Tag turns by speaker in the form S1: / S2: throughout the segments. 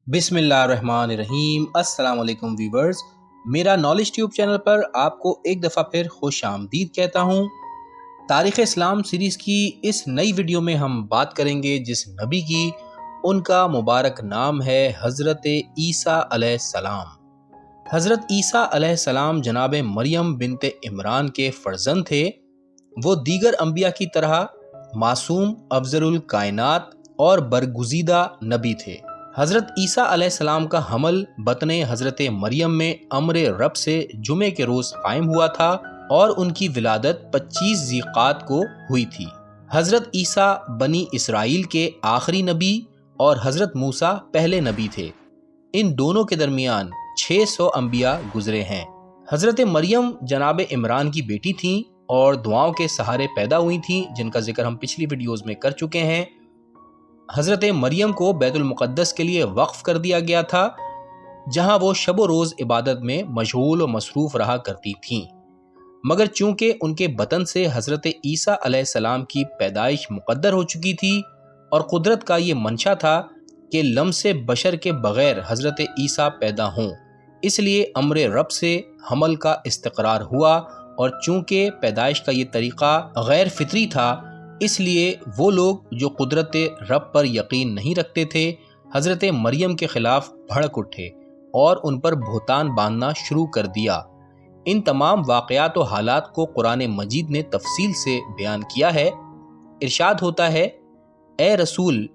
S1: بسم اللہ الرحمن الرحیم۔ السلام علیکم ویورز، میرا نالج ٹیوب چینل پر آپ کو ایک دفعہ پھر خوش آمدید کہتا ہوں۔ تاریخ اسلام سیریز کی اس نئی ویڈیو میں ہم بات کریں گے جس نبی کی، ان کا مبارک نام ہے حضرت عیسیٰ علیہ السلام۔ حضرت عیسیٰ علیہ السلام جناب مریم بنت عمران کے فرزند تھے۔ وہ دیگر انبیاء کی طرح معصوم، افضل الکائنات اور برگزیدہ نبی تھے۔ حضرت عیسیٰ علیہ السلام کا حمل بطن حضرت مریم میں امر رب سے جمعے کے روز قائم ہوا تھا اور ان کی ولادت 25 ذیقعد کو ہوئی تھی۔ حضرت عیسیٰ بنی اسرائیل کے آخری نبی اور حضرت موسیٰ پہلے نبی تھے۔ ان دونوں کے درمیان 600 انبیاء گزرے ہیں۔ حضرت مریم جناب عمران کی بیٹی تھیں اور دعاؤں کے سہارے پیدا ہوئی تھیں، جن کا ذکر ہم پچھلی ویڈیوز میں کر چکے ہیں۔ حضرت مریم کو بیت المقدس کے لیے وقف کر دیا گیا تھا، جہاں وہ شب و روز عبادت میں مشغول و مصروف رہا کرتی تھیں، مگر چونکہ ان کے بطن سے حضرت عیسیٰ علیہ السلام کی پیدائش مقدر ہو چکی تھی اور قدرت کا یہ منشا تھا کہ لمس بشر کے بغیر حضرت عیسیٰ پیدا ہوں، اس لیے امر رب سے حمل کا استقرار ہوا، اور چونکہ پیدائش کا یہ طریقہ غیر فطری تھا، اس لیے وہ لوگ جو قدرت رب پر یقین نہیں رکھتے تھے، حضرت مریم کے خلاف بھڑک اٹھے اور ان پر بہتان باندھنا شروع کر دیا۔ ان تمام واقعات و حالات کو قرآن مجید نے تفصیل سے بیان کیا ہے۔ ارشاد ہوتا ہے، اے رسول،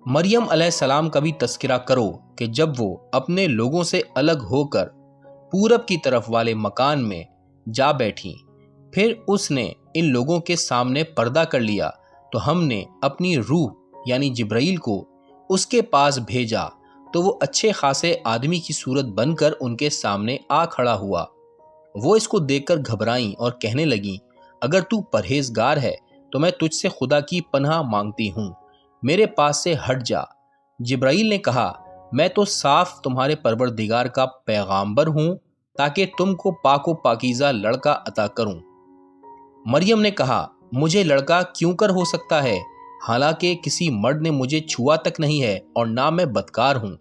S1: مریم علیہ السلام کا بھی تذکرہ کرو کہ جب وہ اپنے لوگوں سے الگ ہو کر پورب کی طرف والے مکان میں جا بیٹھیں، پھر اس نے ان لوگوں کے سامنے پردہ کر لیا تو ہم نے اپنی روح یعنی جبرائیل کو اس کے پاس بھیجا، تو وہ اچھے خاصے آدمی کی صورت بن کر ان کے سامنے آ کھڑا ہوا۔ وہ اس کو دیکھ کر گھبرائیں اور کہنے لگیں، اگر تو پرہیزگار ہے تو میں تجھ سے خدا کی پناہ مانگتی ہوں، میرے پاس سے ہٹ جا۔ جبرائیل نے کہا، میں تو صاف تمہارے پروردگار کا پیغامبر ہوں تاکہ تم کو پاک و پاکیزہ لڑکا عطا کروں۔ مریم نے کہا، مجھے لڑکا کیوں کر ہو سکتا ہے، حالانکہ کسی مرد نے مجھے چھوا تک نہیں ہے اور نہ میں بدکار ہوں۔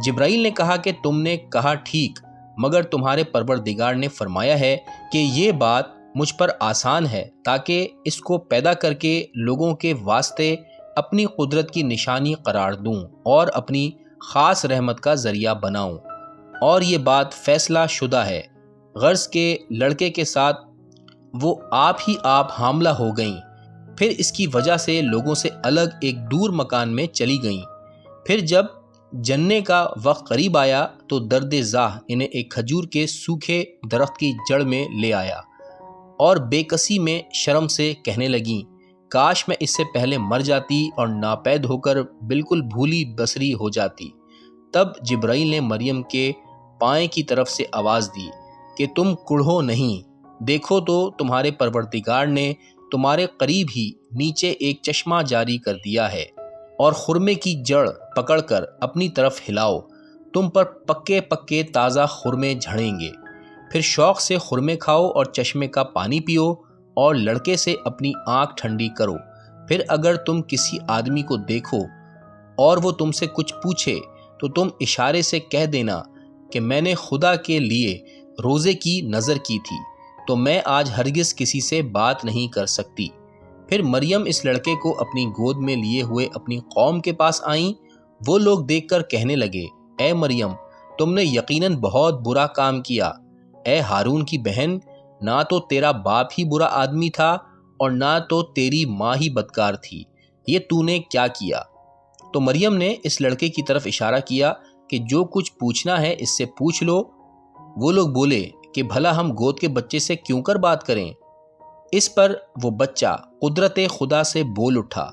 S1: جبرائیل نے کہا کہ تم نے کہا ٹھیک، مگر تمہارے پروردگار نے فرمایا ہے کہ یہ بات مجھ پر آسان ہے، تاکہ اس کو پیدا کر کے لوگوں کے واسطے اپنی قدرت کی نشانی قرار دوں اور اپنی خاص رحمت کا ذریعہ بناؤں، اور یہ بات فیصلہ شدہ ہے۔ غرض کے لڑکے کے ساتھ وہ آپ ہی آپ حاملہ ہو گئیں، پھر اس کی وجہ سے لوگوں سے الگ ایک دور مکان میں چلی گئیں۔ پھر جب جننے کا وقت قریب آیا تو درد زاہ انہیں ایک کھجور کے سوکھے درخت کی جڑ میں لے آیا، اور بے کسی میں شرم سے کہنے لگیں، کاش میں اس سے پہلے مر جاتی اور ناپید ہو کر بالکل بھولی بصری ہو جاتی۔ تب جبرائیل نے مریم کے پائیں کی طرف سے آواز دی کہ تم کڑھو نہیں، دیکھو تو تمہارے پروردگار نے تمہارے قریب ہی نیچے ایک چشمہ جاری کر دیا ہے، اور خرمے کی جڑ پکڑ کر اپنی طرف ہلاؤ، تم پر پکے پکے تازہ خرمے جھڑیں گے، پھر شوق سے خرمے کھاؤ اور چشمے کا پانی پیو اور لڑکے سے اپنی آنکھ ٹھنڈی کرو۔ پھر اگر تم کسی آدمی کو دیکھو اور وہ تم سے کچھ پوچھے تو تم اشارے سے کہہ دینا کہ میں نے خدا کے لیے روزے کی نظر کی تھی، تو میں آج ہرگز کسی سے بات نہیں کر سکتی۔ پھر مریم اس لڑکے کو اپنی گود میں لیے ہوئے اپنی قوم کے پاس آئیں۔ وہ لوگ دیکھ کر کہنے لگے، اے مریم، تم نے یقیناً بہت برا کام کیا۔ اے ہارون کی بہن، نہ تو تیرا باپ ہی برا آدمی تھا اور نہ تو تیری ماں ہی بدکار تھی، یہ تو نے کیا کیا؟ تو مریم نے اس لڑکے کی طرف اشارہ کیا کہ جو کچھ پوچھنا ہے اس سے پوچھ لو۔ وہ لوگ بولے کہ بھلا ہم گود کے بچے سے کیوں کر بات کریں؟ اس پر وہ بچہ قدرت خدا سے بول اٹھا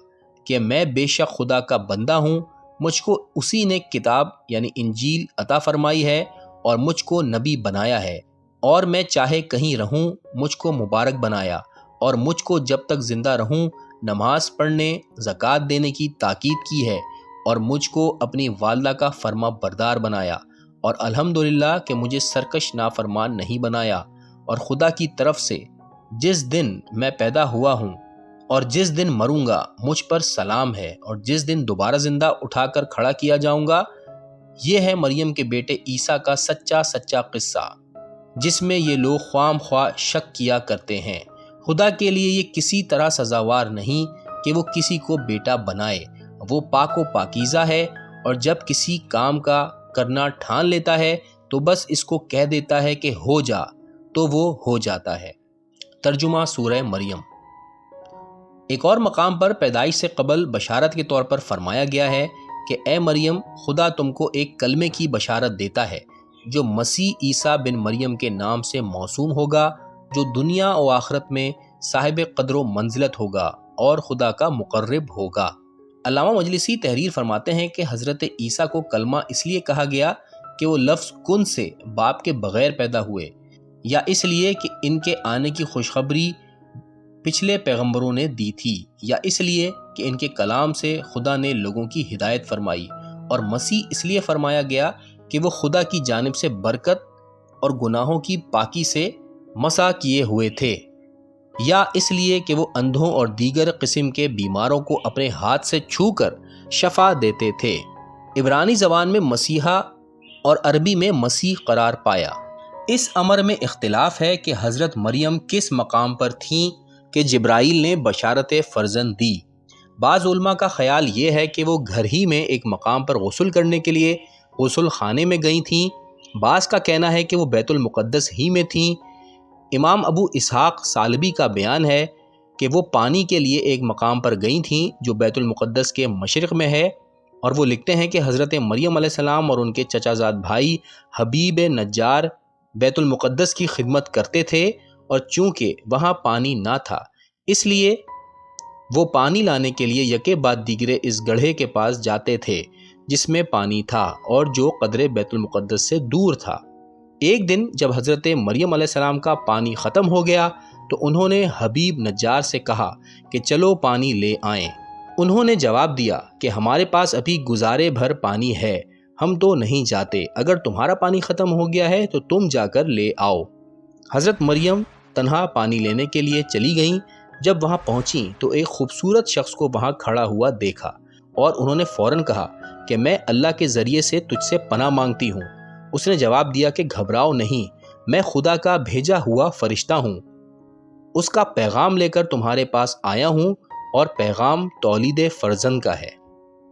S1: کہ میں بے شک خدا کا بندہ ہوں، مجھ کو اسی نے کتاب یعنی انجیل عطا فرمائی ہے اور مجھ کو نبی بنایا ہے، اور میں چاہے کہیں رہوں مجھ کو مبارک بنایا، اور مجھ کو جب تک زندہ رہوں نماز پڑھنے، زکوٰۃ دینے کی تاکید کی ہے، اور مجھ کو اپنی والدہ کا فرما بردار بنایا، اور الحمدللہ کہ مجھے سرکش نافرمان نہیں بنایا، اور خدا کی طرف سے جس دن میں پیدا ہوا ہوں اور جس دن مروں گا مجھ پر سلام ہے، اور جس دن دوبارہ زندہ اٹھا کر کھڑا کیا جاؤں گا یہ ہے مریم کے بیٹے عیسیٰ کا سچا قصہ، جس میں یہ لوگ خواہ مخواہ شک کیا کرتے ہیں۔ خدا کے لیے یہ کسی طرح سزاوار نہیں کہ وہ کسی کو بیٹا بنائے۔ وہ پاک و پاکیزہ ہے، اور جب کسی کام کا کرنا ٹھان لیتا ہے تو بس اس کو کہہ دیتا ہے کہ ہو جا، تو وہ ہو جاتا ہے۔ ترجمہ سورہ مریم۔ ایک اور مقام پر پیدائش سے قبل بشارت کے طور پر فرمایا گیا ہے کہ اے مریم، خدا تم کو ایک کلمے کی بشارت دیتا ہے جو مسیح عیسیٰ بن مریم کے نام سے موسوم ہوگا، جو دنیا و آخرت میں صاحب قدر و منزلت ہوگا اور خدا کا مقرب ہوگا۔ علامہ مجلسی تحریر فرماتے ہیں کہ حضرت عیسیٰ کو کلمہ اس لیے کہا گیا کہ وہ لفظ کن سے باپ کے بغیر پیدا ہوئے، یا اس لیے کہ ان کے آنے کی خوشخبری پچھلے پیغمبروں نے دی تھی، یا اس لیے کہ ان کے کلام سے خدا نے لوگوں کی ہدایت فرمائی، اور مسیح اس لیے فرمایا گیا کہ وہ خدا کی جانب سے برکت اور گناہوں کی پاکی سے مسح کیے ہوئے تھے، یا اس لیے کہ وہ اندھوں اور دیگر قسم کے بیماروں کو اپنے ہاتھ سے چھو کر شفا دیتے تھے۔ عبرانی زبان میں مسیحا اور عربی میں مسیح قرار پایا۔ اس امر میں اختلاف ہے کہ حضرت مریم کس مقام پر تھیں کہ جبرائیل نے بشارت فرزند دی۔ بعض علماء کا خیال یہ ہے کہ وہ گھر ہی میں ایک مقام پر غسل کرنے کے لیے غسل خانے میں گئی تھیں۔ بعض کا کہنا ہے کہ وہ بیت المقدس ہی میں تھیں۔ امام ابو اسحاق سالبی کا بیان ہے کہ وہ پانی کے لیے ایک مقام پر گئی تھیں جو بیت المقدس کے مشرق میں ہے، اور وہ لکھتے ہیں کہ حضرت مریم علیہ السلام اور ان کے چچا زاد بھائی حبیب نجار بیت المقدس کی خدمت کرتے تھے، اور چونکہ وہاں پانی نہ تھا اس لیے وہ پانی لانے کے لیے یکے بعد دیگرے اس گڑھے کے پاس جاتے تھے جس میں پانی تھا اور جو قدر بیت المقدس سے دور تھا۔ ایک دن جب حضرت مریم علیہ السلام کا پانی ختم ہو گیا تو انہوں نے حبیب نجار سے کہا کہ چلو پانی لے آئیں۔ انہوں نے جواب دیا کہ ہمارے پاس ابھی گزارے بھر پانی ہے، ہم تو نہیں جاتے، اگر تمہارا پانی ختم ہو گیا ہے تو تم جا کر لے آؤ۔ حضرت مریم تنہا پانی لینے کے لیے چلی گئیں۔ جب وہاں پہنچیں تو ایک خوبصورت شخص کو وہاں کھڑا ہوا دیکھا، اور انہوں نے فوراً کہا کہ میں اللہ کے ذریعے سے تجھ سے پناہ مانگتی ہوں۔ اس نے جواب دیا کہ گھبراؤ نہیں، میں خدا کا بھیجا ہوا فرشتہ ہوں، اس کا پیغام لے کر تمہارے پاس آیا ہوں، اور پیغام تولید فرزند کا ہے۔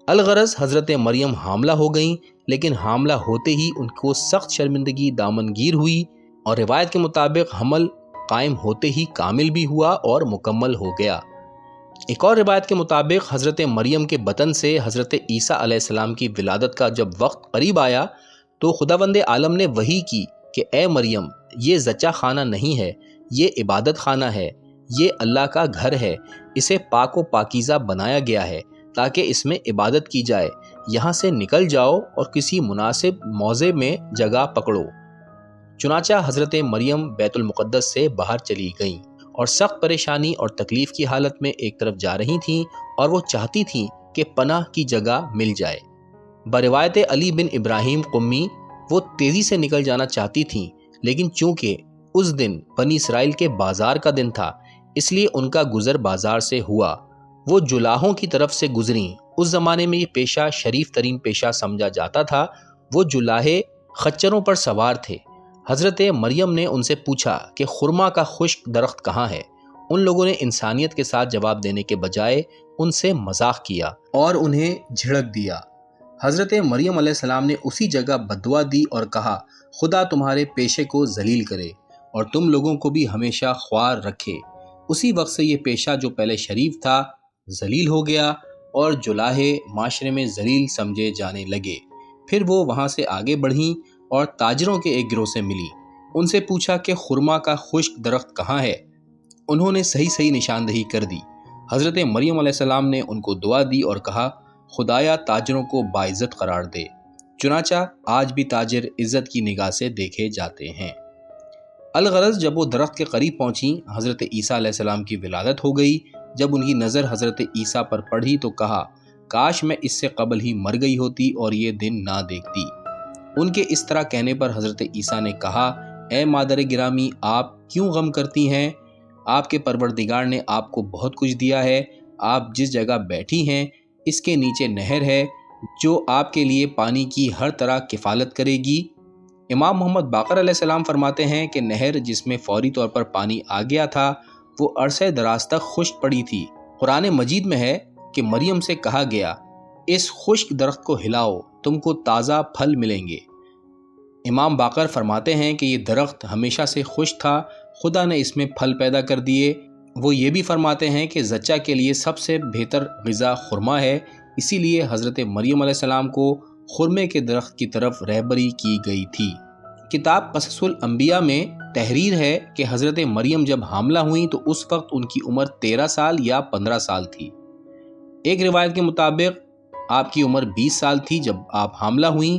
S1: الغرض حضرت مریم حاملہ ہو گئیں، لیکن حاملہ ہوتے ہی ان کو سخت شرمندگی دامنگیر ہوئی، اور روایت کے مطابق حمل قائم ہوتے ہی کامل بھی ہوا اور مکمل ہو گیا۔ ایک اور روایت کے مطابق حضرت مریم کے بطن سے حضرت عیسیٰ علیہ السلام کی ولادت کا جب وقت قریب آیا تو خداوند عالم نے وحی کی کہ اے مریم، یہ زچہ خانہ نہیں ہے، یہ عبادت خانہ ہے، یہ اللہ کا گھر ہے، اسے پاک و پاکیزہ بنایا گیا ہے تاکہ اس میں عبادت کی جائے، یہاں سے نکل جاؤ اور کسی مناسب موضع میں جگہ پکڑو۔ چنانچہ حضرت مریم بیت المقدس سے باہر چلی گئیں اور سخت پریشانی اور تکلیف کی حالت میں ایک طرف جا رہی تھیں، اور وہ چاہتی تھیں کہ پناہ کی جگہ مل جائے۔ بروایت علی بن ابراہیم قمی وہ تیزی سے نکل جانا چاہتی تھیں، لیکن چونکہ اس دن بنی اسرائیل کے بازار کا دن تھا اس لیے ان کا گزر بازار سے ہوا۔ وہ جلاحوں کی طرف سے گزریں۔ اس زمانے میں یہ پیشہ شریف ترین پیشہ سمجھا جاتا تھا۔ وہ جلاحے خچروں پر سوار تھے۔ حضرت مریم نے ان سے پوچھا کہ خرما کا خشک درخت کہاں ہے؟ ان لوگوں نے انسانیت کے ساتھ جواب دینے کے بجائے ان سے مذاق کیا اور انہیں جھڑک دیا۔ حضرت مریم علیہ السلام نے اسی جگہ بددعا دی اور کہا، خدا تمہارے پیشے کو ذلیل کرے اور تم لوگوں کو بھی ہمیشہ خوار رکھے۔ اسی وقت سے یہ پیشہ جو پہلے شریف تھا ذلیل ہو گیا اور جلاحے معاشرے میں ذلیل سمجھے جانے لگے۔ پھر وہ وہاں سے آگے بڑھیں اور تاجروں کے ایک گروہ سے ملی۔ ان سے پوچھا کہ خرما کا خشک درخت کہاں ہے؟ انہوں نے صحیح نشاندہی کر دی۔ حضرت مریم علیہ السلام نے ان کو دعا دی اور کہا، خدایا تاجروں کو باعزت قرار دے۔ چنانچہ آج بھی تاجر عزت کی نگاہ سے دیکھے جاتے ہیں۔ الغرض جب وہ درخت کے قریب پہنچیں، حضرت عیسیٰ علیہ السلام کی ولادت ہو گئی۔ جب ان کی نظر حضرت عیسیٰ پر پڑھی تو کہا، کاش میں اس سے قبل ہی مر گئی ہوتی اور یہ دن نہ دیکھتی۔ ان کے اس طرح کہنے پر حضرت عیسیٰ نے کہا، اے مادر گرامی، آپ کیوں غم کرتی ہیں؟ آپ کے پروردگار نے آپ کو بہت کچھ دیا ہے۔ آپ جس جگہ بیٹھی ہیں اس کے نیچے نہر ہے، جو آپ کے لیے پانی کی ہر طرح کفالت کرے گی۔ امام محمد باقر علیہ السلام فرماتے ہیں کہ نہر جس میں فوری طور پر پانی آ گیا تھا وہ عرصہ دراز تک خشک پڑی تھی۔ قرآن مجید میں ہے کہ مریم سے کہا گیا اس خشک درخت کو ہلاؤ، تم کو تازہ پھل ملیں گے۔ امام باقر فرماتے ہیں کہ یہ درخت ہمیشہ سے خشک تھا، خدا نے اس میں پھل پیدا کر دیے۔ وہ یہ بھی فرماتے ہیں کہ زچہ کے لیے سب سے بہتر غذا خرما ہے، اسی لیے حضرت مریم علیہ السلام کو خرمے کے درخت کی طرف رہبری کی گئی تھی۔ کتاب قصص الانبیاء میں تحریر ہے کہ حضرت مریم جب حاملہ ہوئیں تو اس وقت ان کی عمر 13 سال یا 15 سال تھی۔ ایک روایت کے مطابق آپ کی عمر 20 سال تھی جب آپ حاملہ ہوئیں۔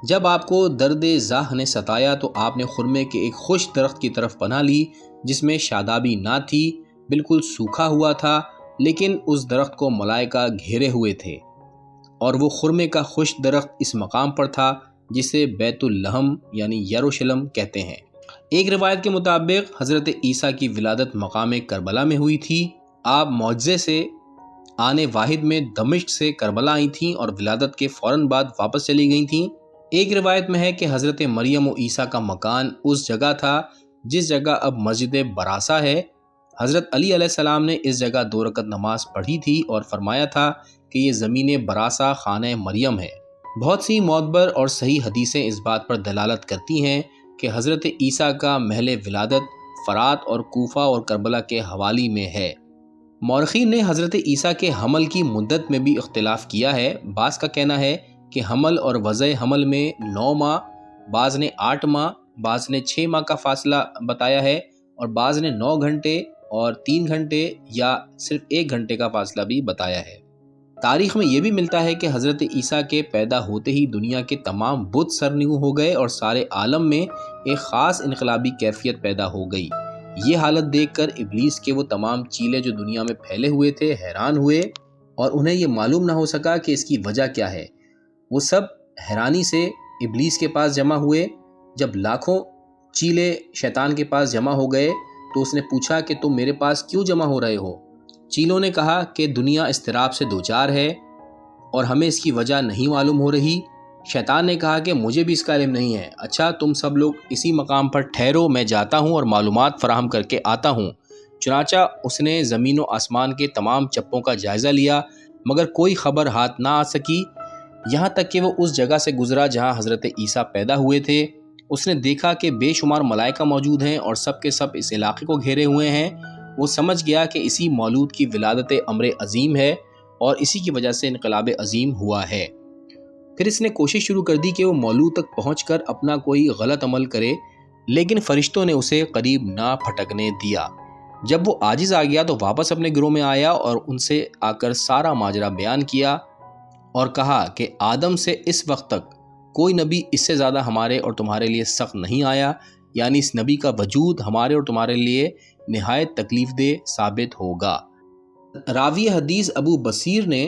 S1: جب آپ کو درد زاہ نے ستایا تو آپ نے خرمے کے ایک خشک درخت کی طرف پناہ لی جس میں شادابی نہ تھی، بالکل سوکھا ہوا تھا، لیکن اس درخت کو ملائکہ گھیرے ہوئے تھے، اور وہ خرمے کا خشک درخت اس مقام پر تھا جسے بیت اللحم یعنی یروشلم کہتے ہیں۔ ایک روایت کے مطابق حضرت عیسیٰ کی ولادت مقام کربلا میں ہوئی تھی۔ آپ معجزے سے آنے واحد میں دمشق سے کربلا آئی تھیں اور ولادت کے فوراً بعد واپس چلی گئی تھیں۔ ایک روایت میں ہے کہ حضرت مریم و عیسیٰ کا مکان اس جگہ تھا جس جگہ اب مسجد براسا ہے۔ حضرت علی علیہ السلام نے اس جگہ 2 رکعت نماز پڑھی تھی اور فرمایا تھا کہ یہ زمین براسا خانہ مریم ہے۔ بہت سی معتبر اور صحیح حدیثیں اس بات پر دلالت کرتی ہیں کہ حضرت عیسیٰ کا محل ولادت فرات اور کوفہ اور کربلا کے حوالی میں ہے۔ مورخین نے حضرت عیسیٰ کے حمل کی مدت میں بھی اختلاف کیا ہے۔ بعض کا کہنا ہے کہ حمل اور وضع حمل میں 9 ماہ، بعض نے 8 ماہ، بعض نے 6 ماہ کا فاصلہ بتایا ہے، اور بعض نے 9 گھنٹے اور 3 گھنٹے یا صرف 1 گھنٹے کا فاصلہ بھی بتایا ہے۔ تاریخ میں یہ بھی ملتا ہے کہ حضرت عیسیٰ کے پیدا ہوتے ہی دنیا کے تمام بت سرنگوں ہو گئے اور سارے عالم میں ایک خاص انقلابی کیفیت پیدا ہو گئی۔ یہ حالت دیکھ کر ابلیس کے وہ تمام چیلے جو دنیا میں پھیلے ہوئے تھے حیران ہوئے، اور انہیں یہ معلوم نہ ہو سکا کہ اس کی وجہ کیا ہے۔ وہ سب حیرانی سے ابلیس کے پاس جمع ہوئے۔ جب لاکھوں چیلے شیطان کے پاس جمع ہو گئے تو اس نے پوچھا کہ تم میرے پاس کیوں جمع ہو رہے ہو؟ چیلوں نے کہا کہ دنیا اضطراب سے دوچار ہے اور ہمیں اس کی وجہ نہیں معلوم ہو رہی۔ شیطان نے کہا کہ مجھے بھی اس کا علم نہیں ہے۔ اچھا تم سب لوگ اسی مقام پر ٹھہرو، میں جاتا ہوں اور معلومات فراہم کر کے آتا ہوں۔ چنانچہ اس نے زمین و آسمان کے تمام چپوں کا جائزہ لیا مگر کوئی خبر ہاتھ نہ آ سکی، یہاں تک کہ وہ اس جگہ سے گزرا جہاں حضرت عیسیٰ پیدا ہوئے تھے۔ اس نے دیکھا کہ بے شمار ملائکہ موجود ہیں اور سب کے سب اس علاقے کو گھیرے ہوئے ہیں۔ وہ سمجھ گیا کہ اسی مولود کی ولادت امر عظیم ہے اور اسی کی وجہ سے انقلاب عظیم ہوا ہے۔ پھر اس نے کوشش شروع کر دی کہ وہ مولود تک پہنچ کر اپنا کوئی غلط عمل کرے، لیکن فرشتوں نے اسے قریب نہ پھٹکنے دیا۔ جب وہ عاجز آ گیا تو واپس اپنے گروہ میں آیا اور ان سے آ کر سارا ماجرا بیان کیا اور کہا کہ آدم سے اس وقت تک کوئی نبی اس سے زیادہ ہمارے اور تمہارے لیے سخت نہیں آیا، یعنی اس نبی کا وجود ہمارے اور تمہارے لیے نہایت تکلیف دہ ثابت ہوگا۔ راوی حدیث ابو بصیر نے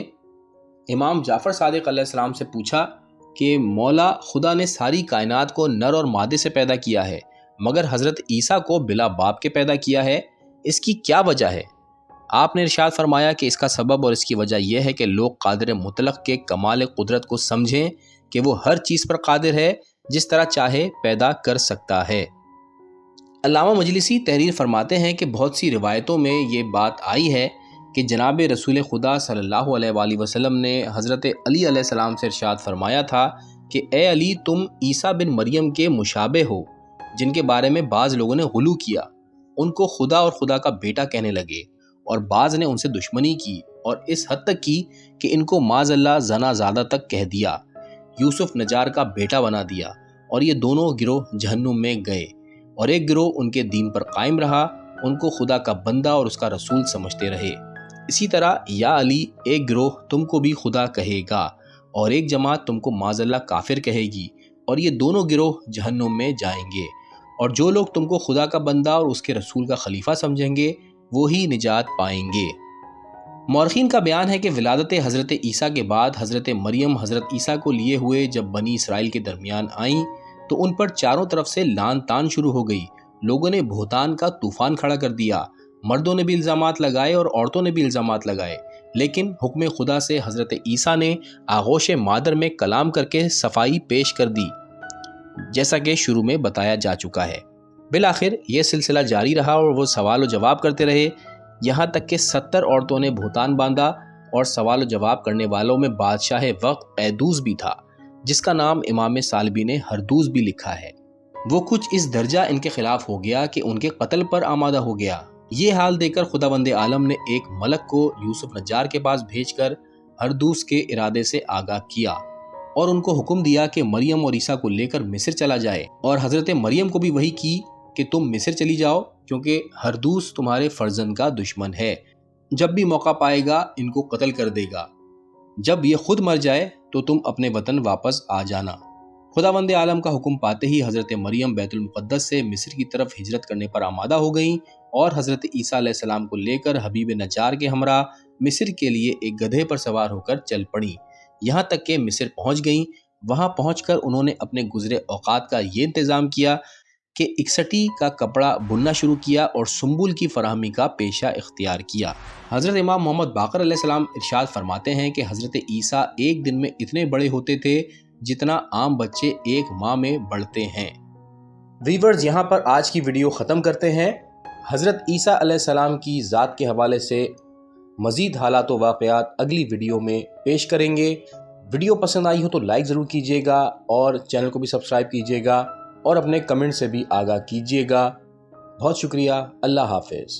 S1: امام جعفر صادق علیہ السلام سے پوچھا کہ مولا خدا نے ساری کائنات کو نر اور مادے سے پیدا کیا ہے مگر حضرت عیسیٰ کو بلا باپ کے پیدا کیا ہے، اس کی کیا وجہ ہے؟ آپ نے ارشاد فرمایا کہ اس کا سبب اور اس کی وجہ یہ ہے کہ لوگ قادر مطلق کے کمال قدرت کو سمجھیں کہ وہ ہر چیز پر قادر ہے، جس طرح چاہے پیدا کر سکتا ہے۔ علامہ مجلسی تحریر فرماتے ہیں کہ بہت سی روایتوں میں یہ بات آئی ہے کہ جناب رسول خدا صلی اللہ علیہ وآلہ وسلم نے حضرت علی علیہ السلام سے ارشاد فرمایا تھا کہ اے علی تم عیسیٰ بن مریم کے مشابہ ہو، جن کے بارے میں بعض لوگوں نے غلو کیا، ان کو خدا اور خدا کا بیٹا کہنے لگے، اور بعض نے ان سے دشمنی کی اور اس حد تک کی کہ ان کو معاذ اللہ زنا زادہ تک کہہ دیا، یوسف نجار کا بیٹا بنا دیا، اور یہ دونوں گروہ جہنم میں گئے، اور ایک گروہ ان کے دین پر قائم رہا، ان کو خدا کا بندہ اور اس کا رسول سمجھتے رہے۔ اسی طرح یا علی ایک گروہ تم کو بھی خدا کہے گا اور ایک جماعت تم کو معاذ اللہ کافر کہے گی، اور یہ دونوں گروہ جہنم میں جائیں گے، اور جو لوگ تم کو خدا کا بندہ اور اس کے رسول کا خلیفہ سمجھیں گے وہی نجات پائیں گے۔ مورخین کا بیان ہے کہ ولادت حضرت عیسیٰ کے بعد حضرت مریم حضرت عیسیٰ کو لیے ہوئے جب بنی اسرائیل کے درمیان آئیں تو ان پر چاروں طرف سے لان تان شروع ہو گئی۔ لوگوں نے بہتان کا طوفان کھڑا کر دیا، مردوں نے بھی الزامات لگائے اور عورتوں نے بھی الزامات لگائے۔ لیکن حکم خدا سے حضرت عیسیٰ نے آغوش مادر میں کلام کر کے صفائی پیش کر دی، جیسا کہ شروع میں بتایا جا چکا ہے۔ بالآخر یہ سلسلہ جاری رہا اور وہ سوال و جواب کرتے رہے، یہاں تک کہ 70 عورتوں نے بہتان باندھا، اور سوال و جواب کرنے والوں میں بادشاہ وقت قیدوس بھی تھا، جس کا نام امام سالبی نے ہردوس بھی لکھا ہے۔ وہ کچھ اس درجہ ان کے خلاف ہو گیا کہ ان کے قتل پر آمادہ ہو گیا۔ یہ حال دیکھ کر خداوند عالم نے ایک ملک کو یوسف نجار کے پاس بھیج کر ہردوس کے ارادے سے آگاہ کیا اور ان کو حکم دیا کہ مریم اور عیسیٰ کو لے کر مصر چلا جائے، اور حضرت مریم کو بھی وحی کی کہ تم مصر چلی جاؤ، کیونکہ ہردوس تمہارے فرزند کا دشمن ہے، جب بھی موقع پائے گا ان کو قتل کر دے گا، جب یہ خود مر جائے تو تم اپنے وطن واپس آ جانا۔ خداوند عالم کا حکم پاتے ہی حضرت مریم بیت المقدس سے مصر کی طرف ہجرت کرنے پر آمادہ ہو گئیں، اور حضرت عیسیٰ علیہ السلام کو لے کر حبیب نجار کے ہمراہ مصر کے لیے ایک گدھے پر سوار ہو کر چل پڑیں، یہاں تک کہ مصر پہنچ گئیں۔ وہاں پہنچ کر انہوں نے اپنے گزرے اوقات کا یہ انتظام کیا کہ اکسٹی کا کپڑا بننا شروع کیا اور سنبل کی فراہمی کا پیشہ اختیار کیا۔ حضرت امام محمد باقر علیہ السلام ارشاد فرماتے ہیں کہ حضرت عیسیٰ ایک دن میں اتنے بڑے ہوتے تھے جتنا عام بچے ایک ماہ میں بڑھتے ہیں۔ ویورز، یہاں پر آج کی ویڈیو ختم کرتے ہیں۔ حضرت عیسیٰ علیہ السلام کی ذات کے حوالے سے مزید حالات و واقعات اگلی ویڈیو میں پیش کریں گے۔ ویڈیو پسند آئی ہو تو لائک ضرور کیجیے گا، اور چینل کو بھی سبسکرائب کیجیے گا، اور اپنے کمنٹ سے بھی آگاہ کیجیے گا۔ بہت شکریہ۔ اللہ حافظ۔